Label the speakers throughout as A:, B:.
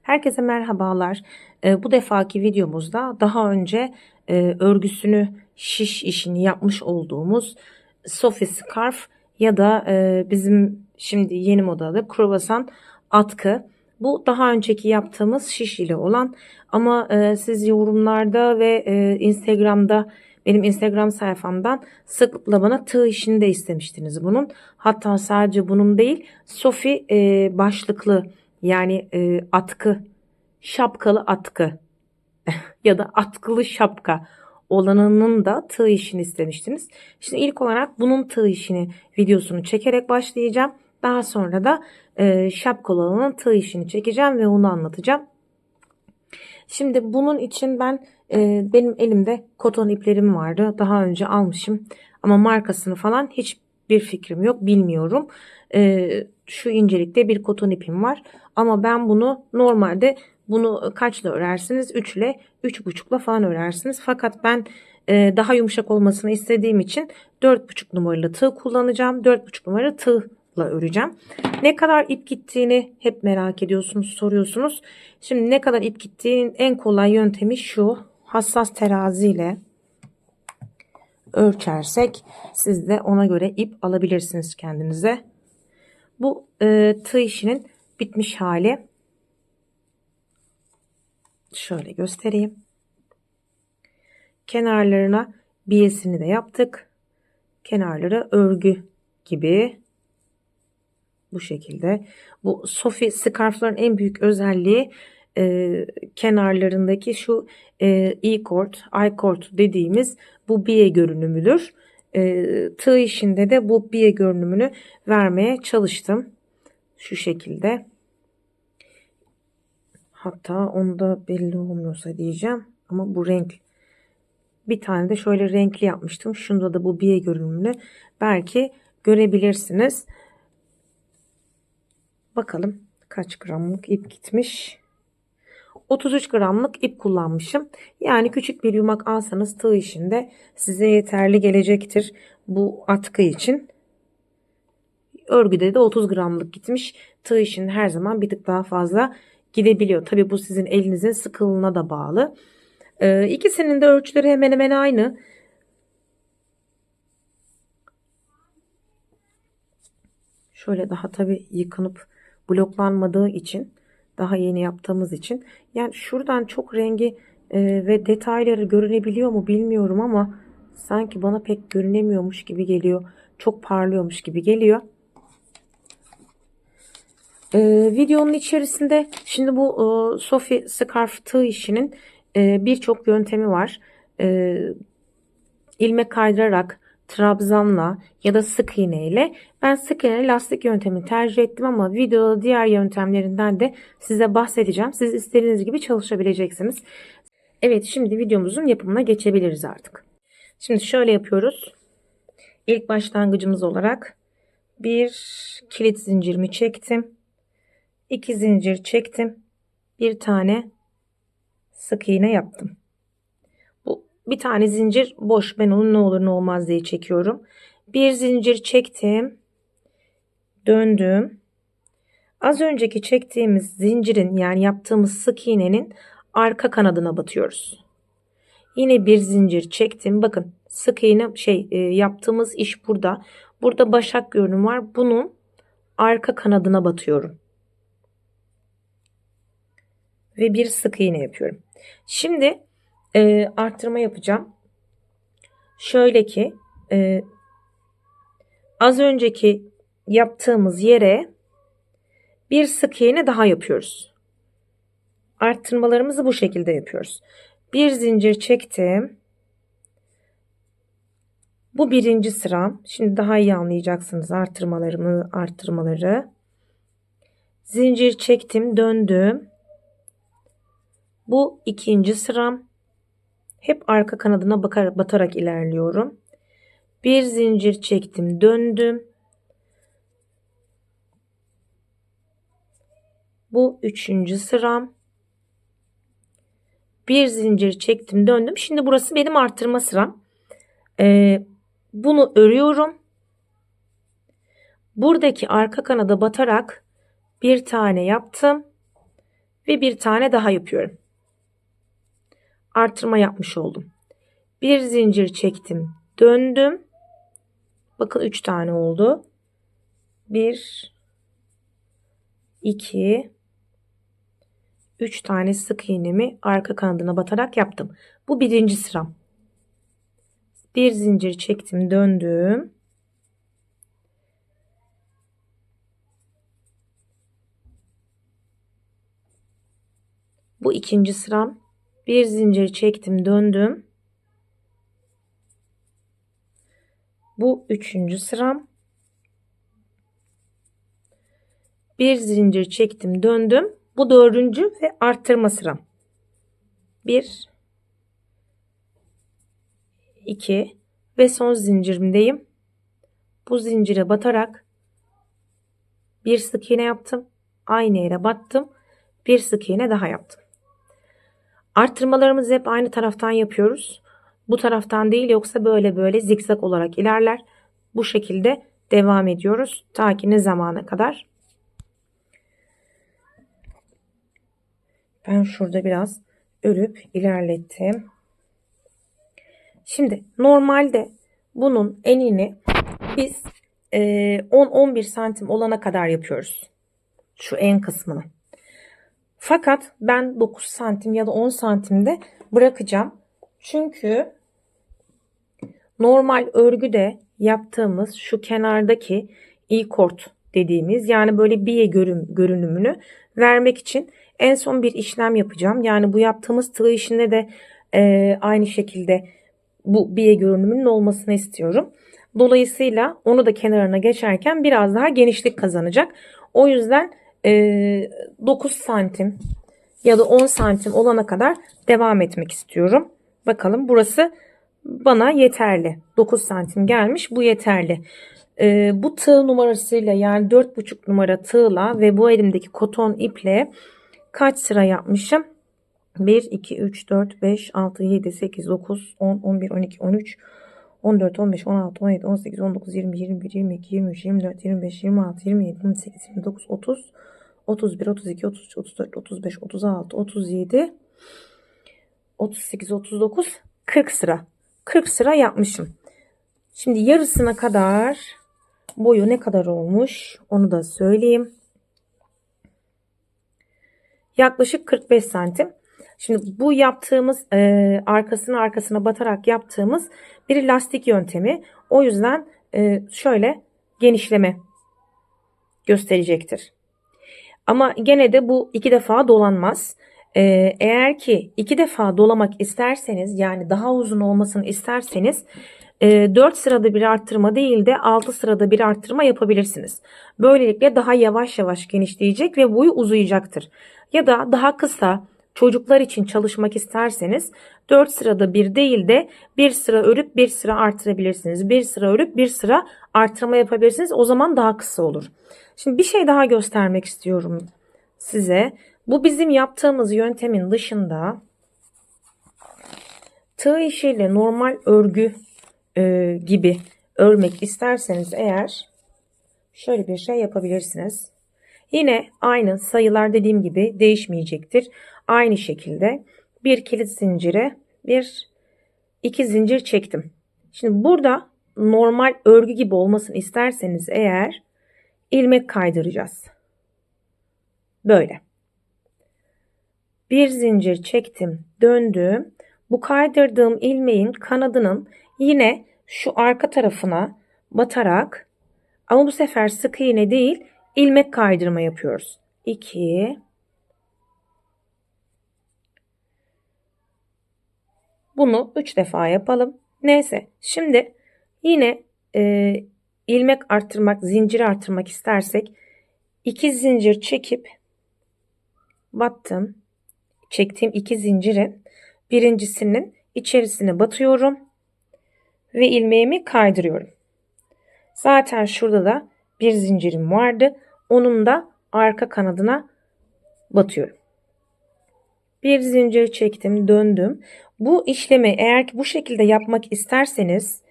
A: Herkese merhabalar. Bu defaki videomuzda daha önce örgüsünü şiş işini yapmış olduğumuz Sophie Scarf ya da bizim şimdi yeni modada kruvasan atkı. Bu daha önceki yaptığımız şiş ile olan ama siz yorumlarda ve Instagram'da benim Instagram sayfamdan sıklıkla bana tığ işini de istemiştiniz bunun. Hatta sadece bunun değil Sophie başlıklı yani atkı, şapkalı atkı ya da atkılı şapka olanının da tığ işini istemiştiniz. Şimdi ilk olarak bunun tığ işini videosunu çekerek başlayacağım. Daha sonra da şapkalı olanın tığ işini çekeceğim ve onu anlatacağım. Şimdi bunun için ben benim elimde koton iplerim vardı. Daha önce almışım ama markasını falan hiçbir fikrim yok, bilmiyorum. Şu incelikte bir koton ipim var. Ama ben bunu normalde kaçla örersiniz? 3 ile 3,5'la falan örersiniz. Fakat ben daha yumuşak olmasını istediğim için 4,5 numaralı tığ kullanacağım. 4,5 numaralı tığla öreceğim. Ne kadar ip gittiğini hep merak ediyorsunuz, soruyorsunuz. Şimdi ne kadar ip gittiğinin en kolay yöntemi şu. Hassas teraziyle ölçersek siz de ona göre ip alabilirsiniz kendinize. Bu tığ işinin bitmiş hali. Şöyle göstereyim. Kenarlarına biyesini de yaptık. Kenarları örgü gibi. Bu şekilde. Bu Sophie scarfların en büyük özelliği kenarlarındaki şu I-cord dediğimiz bu biye görünümüdür. Tığ işinde de bu biye görünümünü vermeye çalıştım. Şu şekilde. Hatta onda belli olmuyorsa diyeceğim. Ama bu renk. Bir tane de şöyle renkli yapmıştım. Şunda da bu biye görünümünü belki görebilirsiniz. Bakalım kaç gramlık ip gitmiş. 33 gramlık ip kullanmışım. Yani küçük bir yumak alsanız tığ işinde size yeterli gelecektir bu atkı için. Örgüde de 30 gramlık gitmiş. Tığ işinin her zaman bir tık daha fazla gidebiliyor. Tabi bu sizin elinizin sıkılığına da bağlı. İkisinin de ölçüleri hemen hemen aynı. Şöyle daha tabi yıkanıp bloklanmadığı için, daha yeni yaptığımız için, yani şuradan çok rengi ve detayları görünebiliyor mu bilmiyorum ama sanki bana pek görünemiyormuş gibi geliyor. Çok parlıyormuş gibi geliyor. Videonun içerisinde şimdi bu Sophie Scarf tığ işinin birçok yöntemi var. İlmek kaydırarak, trabzanla ya da sık iğne ile. Ben sık iğne lastik yöntemini tercih ettim ama videoda diğer yöntemlerinden de size bahsedeceğim. Siz istediğiniz gibi çalışabileceksiniz. Evet, şimdi videomuzun yapımına geçebiliriz artık. Şimdi şöyle yapıyoruz. İlk başlangıcımız olarak bir kilit zincirimi çektim. 2 zincir çektim. Bir tane sık iğne yaptım. Bir tane zincir boş. Ben onu ne olur ne olmaz diye çekiyorum. Bir zincir çektim. Döndüm. Az önceki çektiğimiz zincirin yani yaptığımız sık iğnenin arka kanadına batıyoruz. Yine bir zincir çektim. Bakın sık iğne yaptığımız iş burada. Burada başak görünüm var. Bunun arka kanadına batıyorum. Ve bir sık iğne yapıyorum. Şimdi arttırma yapacağım. Şöyle ki az önceki yaptığımız yere bir sık iğne daha yapıyoruz. Arttırmalarımızı bu şekilde yapıyoruz. Bir zincir çektim. Bu birinci sıram. Şimdi daha iyi anlayacaksınız arttırmaları. Zincir çektim, döndüm. Bu ikinci sıram. Hep arka kanadına batarak ilerliyorum. Bir zincir çektim, döndüm. Bu üçüncü sıram. Bir zincir çektim, döndüm. Şimdi burası benim arttırma sıram. Bunu örüyorum. Buradaki arka kanada batarak bir tane yaptım. ve bir tane daha yapıyorum. Artırma yapmış oldum. Bir zincir çektim, döndüm. Bakın 3 tane oldu. 1 2 3 tane sık iğnemi arka kanadına batarak yaptım. Bu birinci sıram. Bir zincir çektim, döndüm. Bu ikinci sıram. Bir zincir çektim, döndüm. Bu üçüncü sıram. Bir zincir çektim, döndüm. Bu dördüncü ve arttırma sıram. 1 2 ve son zincirimdeyim. Bu zincire batarak bir sık iğne yaptım. Aynı yere battım. Bir sık iğne daha yaptım. Arttırmalarımızı hep aynı taraftan yapıyoruz. Bu taraftan değil, yoksa böyle zikzak olarak ilerler. Bu şekilde devam ediyoruz. Ta ki ne zamana kadar? Ben şurada biraz örüp ilerlettim. Şimdi normalde bunun enini biz 10-11 santim olana kadar yapıyoruz. Şu en kısmını. Fakat ben 9 santim ya da 10 santimde bırakacağım. Çünkü normal örgüde yaptığımız şu kenardaki i-cord dediğimiz, yani böyle biye görünümünü vermek için en son bir işlem yapacağım. Yani bu yaptığımız tığ işinde de aynı şekilde bu biye görünümünün olmasını istiyorum. Dolayısıyla onu da kenarına geçerken biraz daha genişlik kazanacak. O yüzden 9 santim ya da 10 santim olana kadar devam etmek istiyorum. Bakalım, burası bana yeterli. 9 santim gelmiş, bu yeterli. Bu tığ numarasıyla, yani 4,5 numara tığla ve bu elimdeki koton iple kaç sıra yapmışım? 1, 2, 3, 4, 5, 6, 7, 8, 9, 10, 11, 12, 13, 14, 15, 16, 17, 18, 19, 20, 21, 22, 23, 24, 25, 26, 27, 28, 29, 30, 31, 32, 33, 34, 35, 36, 37, 38, 39, 40 sıra. 40 sıra yapmışım. Şimdi yarısına kadar boyu ne kadar olmuş onu da söyleyeyim. Yaklaşık 45 santim. Şimdi bu yaptığımız arkasına batarak yaptığımız bir lastik yöntemi. O yüzden şöyle genişleme gösterecektir. Ama gene de bu 2 defa dolanmaz. Eğer ki 2 defa dolamak isterseniz, yani daha uzun olmasını isterseniz 4 sırada bir arttırma değil de 6 sırada bir arttırma yapabilirsiniz. Böylelikle daha yavaş yavaş genişleyecek ve boyu uzayacaktır. Ya da daha kısa çocuklar için çalışmak isterseniz 4 sırada bir değil de bir sıra örüp bir sıra arttırabilirsiniz. Bir sıra örüp bir sıra arttırma yapabilirsiniz. O zaman daha kısa olur. Şimdi bir şey daha göstermek istiyorum size. Bu bizim yaptığımız yöntemin dışında tığ işiyle normal örgü gibi örmek isterseniz eğer şöyle bir şey yapabilirsiniz. Yine aynı sayılar dediğim gibi değişmeyecektir. Aynı şekilde bir kilit zincire iki zincir çektim. Şimdi burada normal örgü gibi olmasını isterseniz eğer ilmek kaydıracağız. Böyle. Bir zincir çektim, döndüm. Bu kaydırdığım ilmeğin kanadının yine şu arka tarafına batarak, ama bu sefer sık iğne değil, ilmek kaydırma yapıyoruz. 2 Bunu 3 defa yapalım. Neyse, şimdi yine ilmek arttırmak, zincir arttırmak istersek 2 zincir çekip battım. Çektiğim 2 zincirin birincisinin içerisine batıyorum ve ilmeğimi kaydırıyorum. Zaten şurada da bir zincirim vardı. Onun da arka kanadına batıyorum. Bir zincir çektim, döndüm. Bu işlemi eğer ki bu şekilde yapmak isterseniz,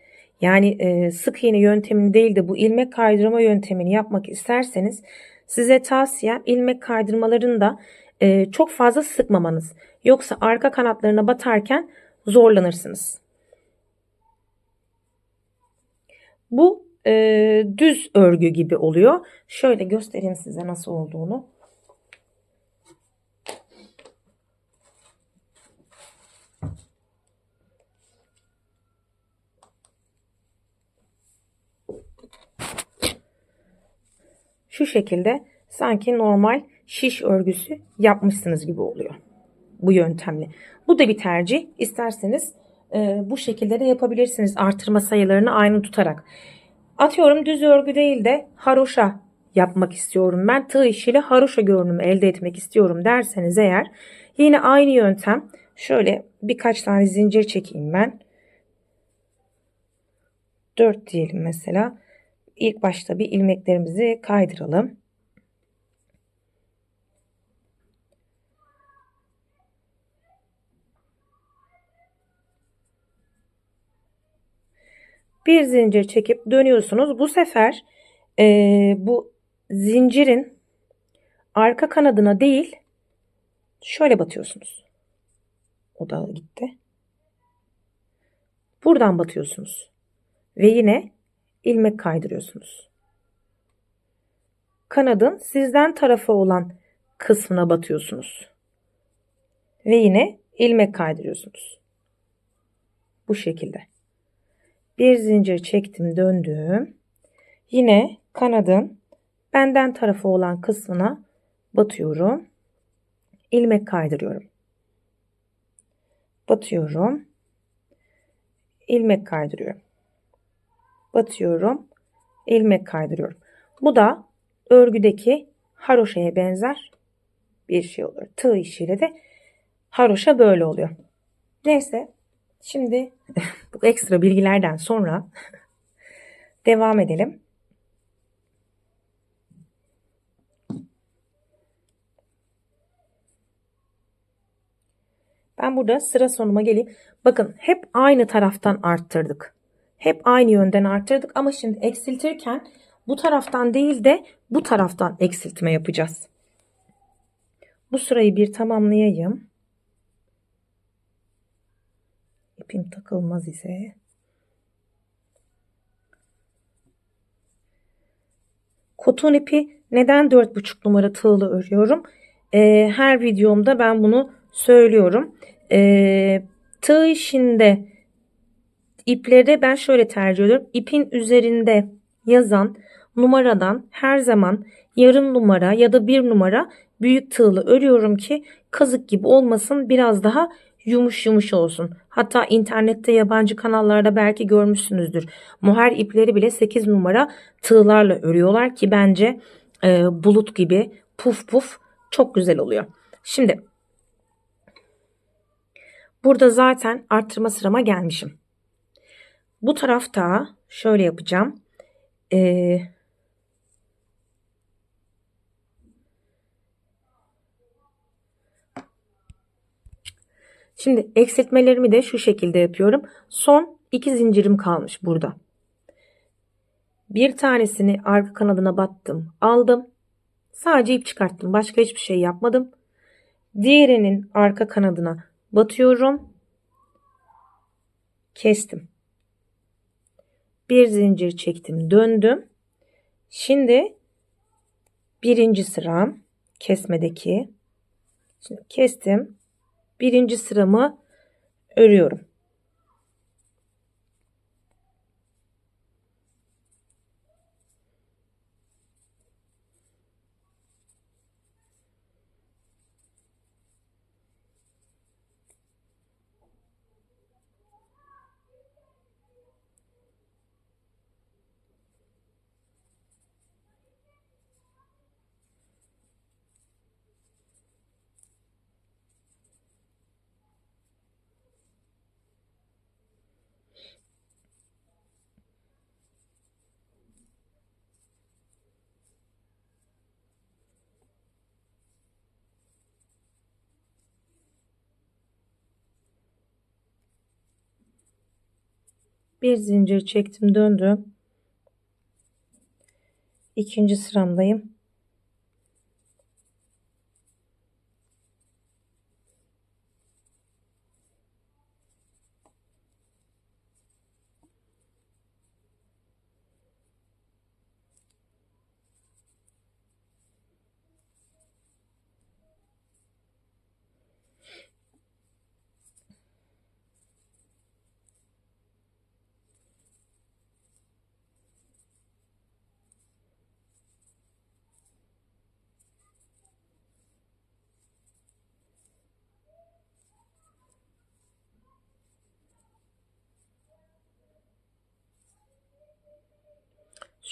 A: yani sık iğne yöntemini değil de bu ilmek kaydırma yöntemini yapmak isterseniz, size tavsiyem ilmek kaydırmalarını da çok fazla sıkmamanız. Yoksa arka kanatlarına batarken zorlanırsınız. Bu düz örgü gibi oluyor. Şöyle göstereyim size nasıl olduğunu. Şu şekilde sanki normal şiş örgüsü yapmışsınız gibi oluyor bu yöntemle. Bu da bir tercih. İsterseniz bu şekilde de yapabilirsiniz, artırma sayılarını aynı tutarak. Atıyorum düz örgü değil de haroşa yapmak istiyorum. Ben tığ işiyle haroşa görünümü elde etmek istiyorum derseniz eğer, yine aynı yöntem. Şöyle birkaç tane zincir çekeyim ben. 4 diyelim mesela. İlk başta bir ilmeklerimizi kaydıralım. Bir zincir çekip dönüyorsunuz. Bu sefer bu zincirin arka kanadına değil, şöyle batıyorsunuz. O da gitti. Buradan batıyorsunuz. Ve yine ilmek kaydırıyorsunuz. Kanadın sizden tarafı olan kısmına batıyorsunuz. Ve yine ilmek kaydırıyorsunuz. Bu şekilde. Bir zincir çektim, döndüm. Yine kanadın benden tarafı olan kısmına batıyorum. İlmek kaydırıyorum. Batıyorum. İlmek kaydırıyorum. Batıyorum. İlmek kaydırıyorum. Bu da örgüdeki haroşaya benzer bir şey olur. Tığ işiyle de haroşa böyle oluyor. Neyse, şimdi bu ekstra bilgilerden sonra devam edelim. Ben burada sıra sonuma geleyim. Bakın, hep aynı taraftan arttırdık. Hep aynı yönden arttırdık ama şimdi eksiltirken bu taraftan değil de bu taraftan eksiltme yapacağız. Bu sırayı bir tamamlayayım. İpim takılmaz ise. Koton ipi neden 4,5 numara tığlı örüyorum? Her videomda ben bunu söylüyorum. Tığ işinde ipleri ben şöyle tercih ediyorum. İpin üzerinde yazan numaradan her zaman yarım numara ya da 1 numara büyük tığlı örüyorum ki kazık gibi olmasın, biraz daha yumuş yumuş olsun. Hatta internette, yabancı kanallarda belki görmüşsünüzdür. Mohair ipleri bile 8 numara tığlarla örüyorlar ki bence bulut gibi puf puf çok güzel oluyor. Şimdi burada zaten arttırma sırama gelmişim. Bu tarafta şöyle yapacağım. Şimdi eksiltmelerimi de şu şekilde yapıyorum. Son 2 zincirim kalmış burada. Bir tanesini arka kanadına battım, aldım. Sadece ip çıkarttım. Başka hiçbir şey yapmadım. Diğerinin arka kanadına batıyorum. Kestim. Bir zincir çektim, döndüm. Şimdi birinci sıram kesmedeki. Şimdi kestim. Birinci sıramı örüyorum. Bir zincir çektim, döndüm. İkinci sıramdayım.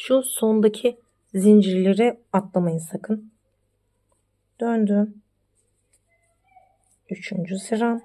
A: Şu sondaki zincirleri atlamayın sakın. Döndüm. 3. sıram.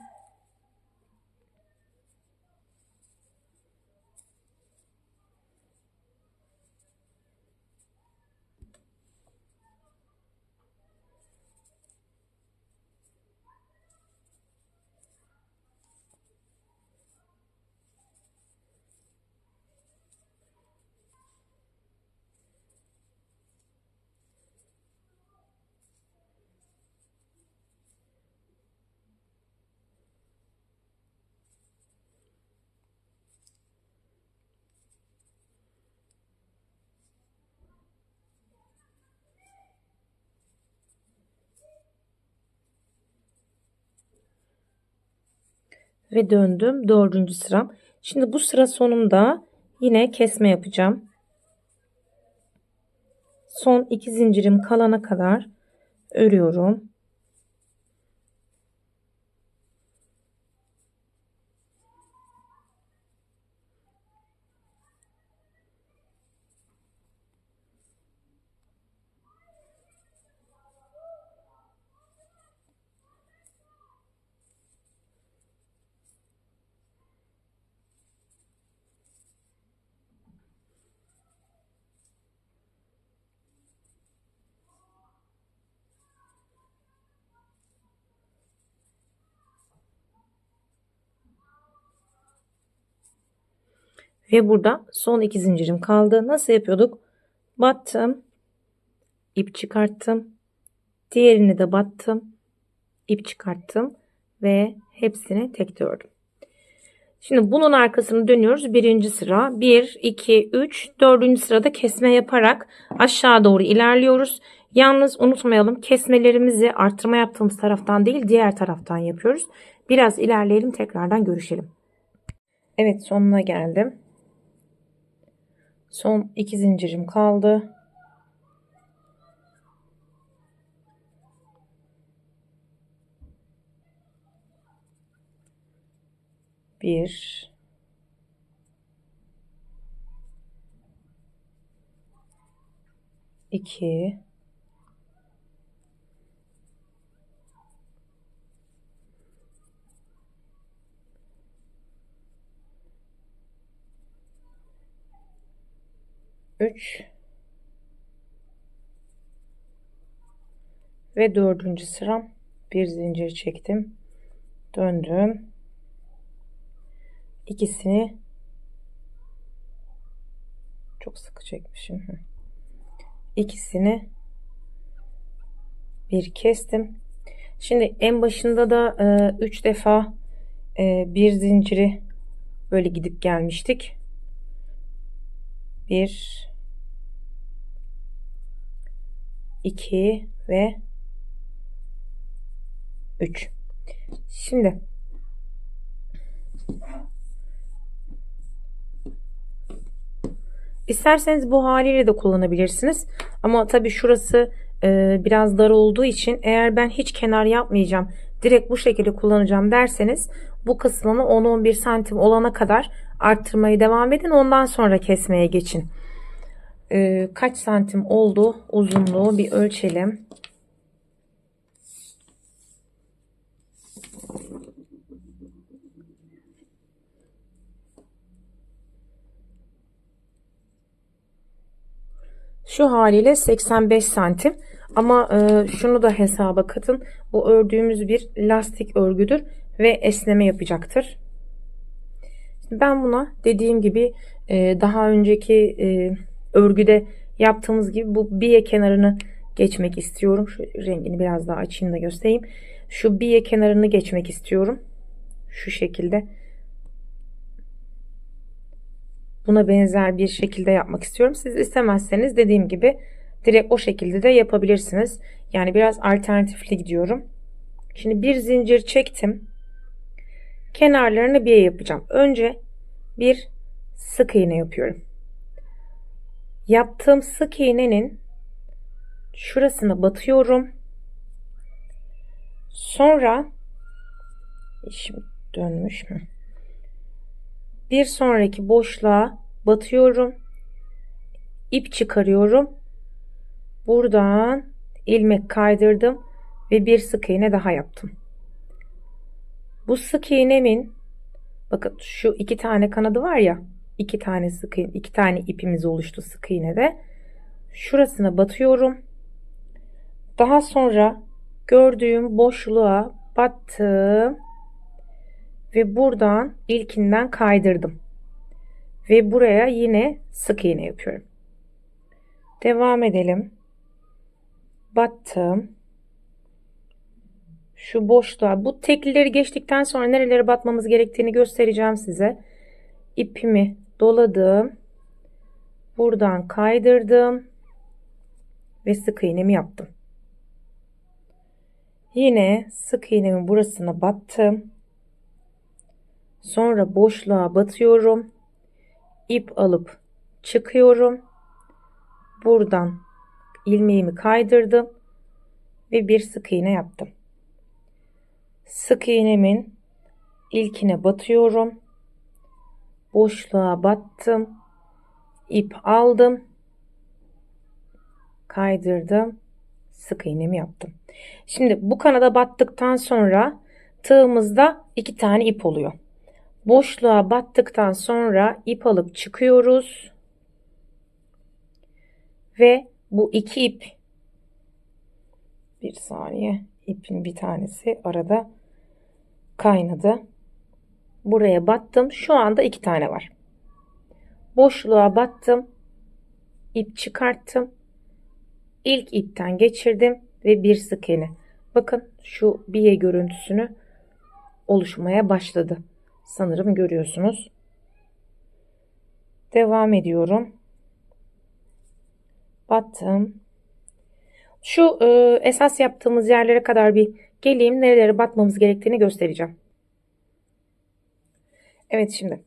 A: Ve döndüm 4. sıram. Şimdi bu sıra sonunda yine kesme yapacağım. Son 2 zincirim kalana kadar örüyorum. Ve burada son 2 zincirim kaldı. Nasıl yapıyorduk? Battım, ip çıkarttım. Diğerini de battım, ip çıkarttım ve hepsini tek ördüm. Şimdi bunun arkasını dönüyoruz. 1. sıra 1, 2, 3, 4. sırada kesme yaparak aşağı doğru ilerliyoruz. Yalnız unutmayalım, kesmelerimizi arttırma yaptığımız taraftan değil diğer taraftan yapıyoruz. Biraz ilerleyelim, tekrardan görüşelim. Evet, sonuna geldim. Son 2 zincirim kaldı. Bir, iki, üç ve 4. sıram. Bir zincir çektim, döndüm, ikisini çok sıkı çekmişim, ikisini bir kestim. Şimdi en başında da 3 defa bir zinciri böyle gidip gelmiştik. 1, 2 ve 3. Şimdi isterseniz bu haliyle de kullanabilirsiniz. Ama tabii şurası biraz dar olduğu için eğer ben hiç kenar yapmayacağım, direkt bu şekilde kullanacağım derseniz bu kısmını 10-11 santim olana kadar arttırmaya devam edin. Ondan sonra kesmeye geçin. Kaç santim oldu uzunluğu bir ölçelim. Şu haliyle 85 santim. Ama şunu da hesaba katın. Bu ördüğümüz bir lastik örgüdür ve esneme yapacaktır. Ben buna dediğim gibi daha önceki örgüde yaptığımız gibi bu biye kenarını geçmek istiyorum. Şu rengini biraz daha açayım da göstereyim. Şu biye kenarını geçmek istiyorum. Şu şekilde. Buna benzer bir şekilde yapmak istiyorum. Siz istemezseniz dediğim gibi direkt o şekilde de yapabilirsiniz. Yani biraz alternatifli gidiyorum. Şimdi bir zincir çektim. Kenarlarını biye yapacağım. Önce bir sık iğne yapıyorum. Yaptığım sık iğnenin şurasına batıyorum. Sonra şimdi dönmüş mü? Bir sonraki boşluğa batıyorum. ip çıkarıyorum. Buradan ilmek kaydırdım ve bir sık iğne daha yaptım. Bu sık iğnemin, bakın şu iki tane kanadı var ya, iki tane sık iğne, iki tane ipimiz oluştu sık iğnede. Şurasına batıyorum. Daha sonra gördüğüm boşluğa battım ve buradan ilkinden kaydırdım. Ve buraya yine sık iğne yapıyorum. Devam edelim. Battım. Şu boşluğa, bu teklileri geçtikten sonra nerelere batmamız gerektiğini göstereceğim size. İpimi doladım. Buradan kaydırdım. Ve sık iğnemi yaptım. Yine sık iğnemin burasına battım. Sonra boşluğa batıyorum. İp alıp çıkıyorum. Buradan ilmeğimi kaydırdım ve bir sık iğne yaptım. Sık iğnemin ilkine batıyorum. Boşluğa battım. İp aldım. Kaydırdım. Sık iğnemi yaptım. Şimdi bu kanada battıktan sonra tığımızda iki tane ip oluyor. Boşluğa battıktan sonra ip alıp çıkıyoruz. Ve bu iki ip, bir saniye, ipin bir tanesi arada kaynadı. Buraya battım. Şu anda iki tane var. Boşluğa battım. İp çıkarttım. İlk ipten geçirdim ve bir sık iğne. Bakın şu biye görüntüsünü oluşmaya başladı. Sanırım görüyorsunuz. Devam ediyorum. Battım. Şu esas yaptığımız yerlere kadar bir geleyim. Nerelere batmamız gerektiğini göstereceğim. Evet, şimdi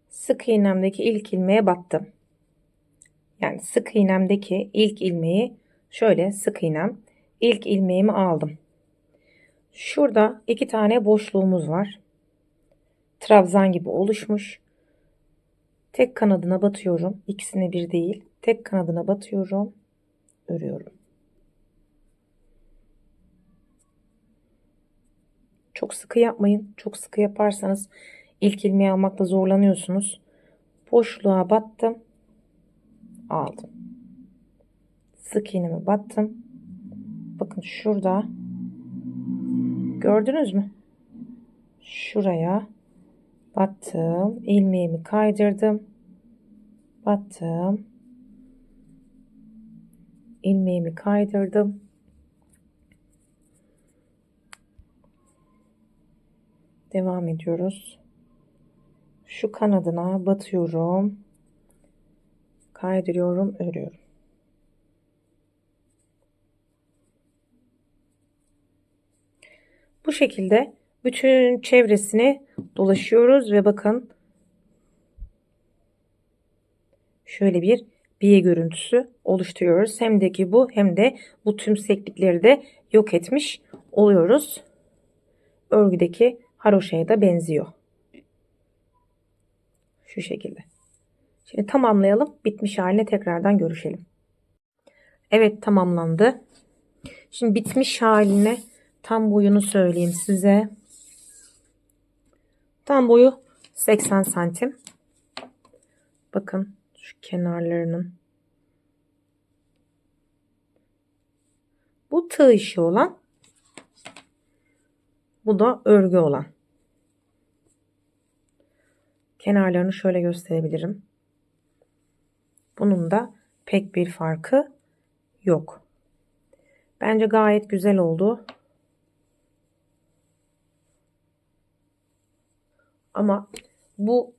A: sık iğnemdeki ilk ilmeğe battım. Yani sık iğnemdeki ilk ilmeği şöyle, sık iğnem, ilk ilmeğimi aldım. Şurada iki tane boşluğumuz var. Trabzan gibi oluşmuş. Tek kanadına batıyorum. İkisine bir değil. Tek kanadına batıyorum. Örüyorum. Çok sıkı yapmayın. Çok sıkı yaparsanız ilk ilmeği almakta zorlanıyorsunuz. Boşluğa battım. Aldım. Sık iğneme battım. Bakın şurada. Gördünüz mü? Şuraya battım. İlmeğimi kaydırdım. Battım. İlmeğimi kaydırdım. Devam ediyoruz. Şu kanadına batıyorum. Kaydırıyorum, örüyorum. Bu şekilde bütün çevresini dolaşıyoruz ve bakın şöyle bir biye görüntüsü oluşturuyoruz. Hem de bu tümseklikleri de yok etmiş oluyoruz. Örgüdeki haroşaya da benziyor. Şu şekilde. Şimdi tamamlayalım. Bitmiş haline tekrardan görüşelim. Evet, tamamlandı. Şimdi bitmiş haline tam boyunu söyleyeyim size. Tam boyu 80 santim. Bakın şu kenarlarının. Bu tığ işi olan. Bu da örgü olan. Kenarlarını şöyle gösterebilirim. Bunun da pek bir farkı yok. Bence gayet güzel oldu. Ama bu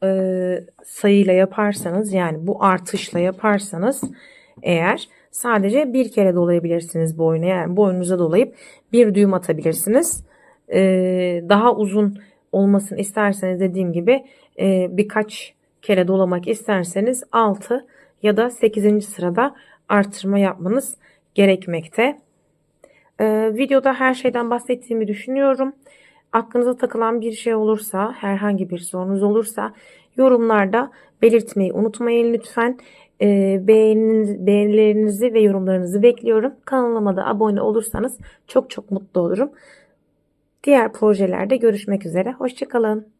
A: sayıyla yaparsanız, yani bu artışla yaparsanız eğer, sadece bir kere dolayabilirsiniz boyuna. Yani boynunuza dolayıp bir düğüm atabilirsiniz. Daha uzun olmasını isterseniz, dediğim gibi birkaç kere dolamak isterseniz 6 ya da 8. sırada artırma yapmanız gerekmekte. Videoda her şeyden bahsettiğimi düşünüyorum. Aklınıza takılan bir şey olursa, herhangi bir sorunuz olursa yorumlarda belirtmeyi unutmayın lütfen. Beğenilerinizi ve yorumlarınızı bekliyorum. Kanalıma da abone olursanız çok çok mutlu olurum. Diğer projelerde görüşmek üzere. Hoşça kalın.